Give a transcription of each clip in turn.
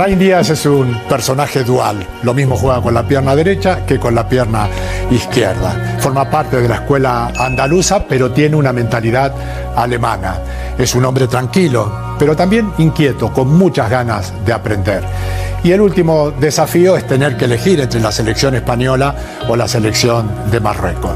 Brahim Díaz es un personaje dual, lo mismo juega con la pierna derecha que con la pierna izquierda. Forma parte de la escuela andaluza, pero tiene una mentalidad alemana. Es un hombre tranquilo, pero también inquieto, con muchas ganas de aprender. Y el último desafío es tener que elegir entre la selección española o la selección de Marruecos.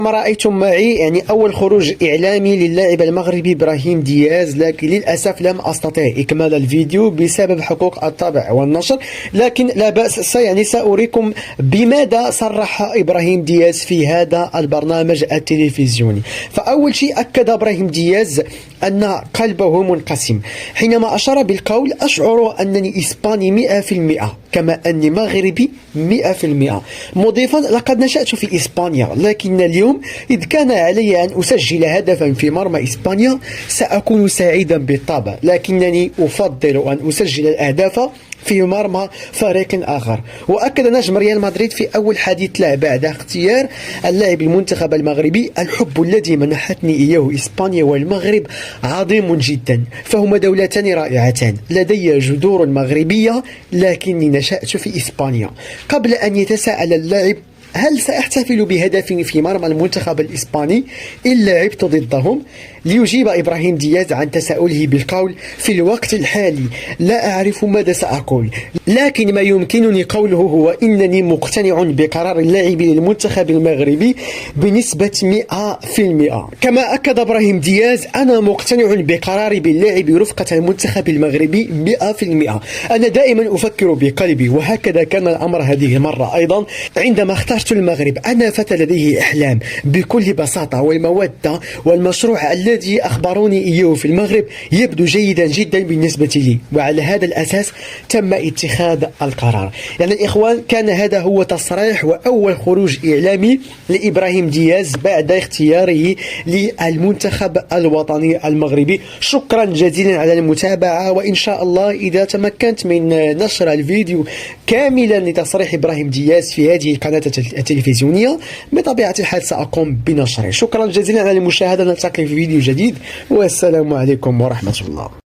كما رأيتم معي أول خروج إعلامي للاعب المغربي إبراهيم دياز، لكن للأسف لم أستطيع إكمال الفيديو بسبب حقوق الطبع والنشر، لكن لا بأس. سأريكم بماذا صرح إبراهيم دياز في هذا البرنامج التلفزيوني. فأول شيء أكد إبراهيم دياز أن قلبه منقسم حينما أشار بالقول: أشعر أنني إسباني 100% كما أني مغربي 100%، مضيفا: لقد نشأت في إسبانيا، لكن اليوم إذ كان علي أن أسجل هدفا في مرمى إسبانيا سأكون سعيدا بالطبع، لكنني أفضل أن أسجل الأهداف في مرمى فريق آخر. وأكد نجم ريال مدريد في أول حديث له بعد اختيار اللاعب المنتخب المغربي: الحب الذي منحتني إياه إسبانيا والمغرب عظيم جدا، فهما دولتان رائعتان، لدي جذور مغربية لكني نشأت في إسبانيا. قبل أن يتساءل اللاعب هل سأحتفل بهدف في مرمى المنتخب الإسباني إن لعبت ضدهم، ليجيب إبراهيم دياز عن تساؤله بالقول: في الوقت الحالي لا أعرف ماذا سأقول، لكن ما يمكنني قوله هو إنني مقتنع بقرار اللاعب للمنتخب المغربي بنسبة 100%. كما أكد إبراهيم دياز: أنا مقتنع بقراري باللاعب رفقة المنتخب المغربي 100%. أنا دائما أفكر بقلبي، وهكذا كان الأمر هذه المرة أيضا عندما اخترت المغرب. أنا فتى لديه أحلام بكل بساطة والمودة، والمشروع الذي أخبروني إياه في المغرب يبدو جيدا جدا بالنسبة لي، وعلى هذا الأساس تم اتخاذ القرار. يعني الإخوان، كان هذا هو تصريح وأول خروج إعلامي لإبراهيم دياز بعد اختياره للمنتخب الوطني المغربي. شكرا جزيلا على المتابعة، وإن شاء الله إذا تمكنت من نشر الفيديو كاملا لتصريح إبراهيم دياز في هذه القناة التلفزيونية بطبيعة الحال سأقوم بنشره. شكرا جزيلا على المشاهدة، نلتقي في فيديو جديد، والسلام عليكم ورحمة الله.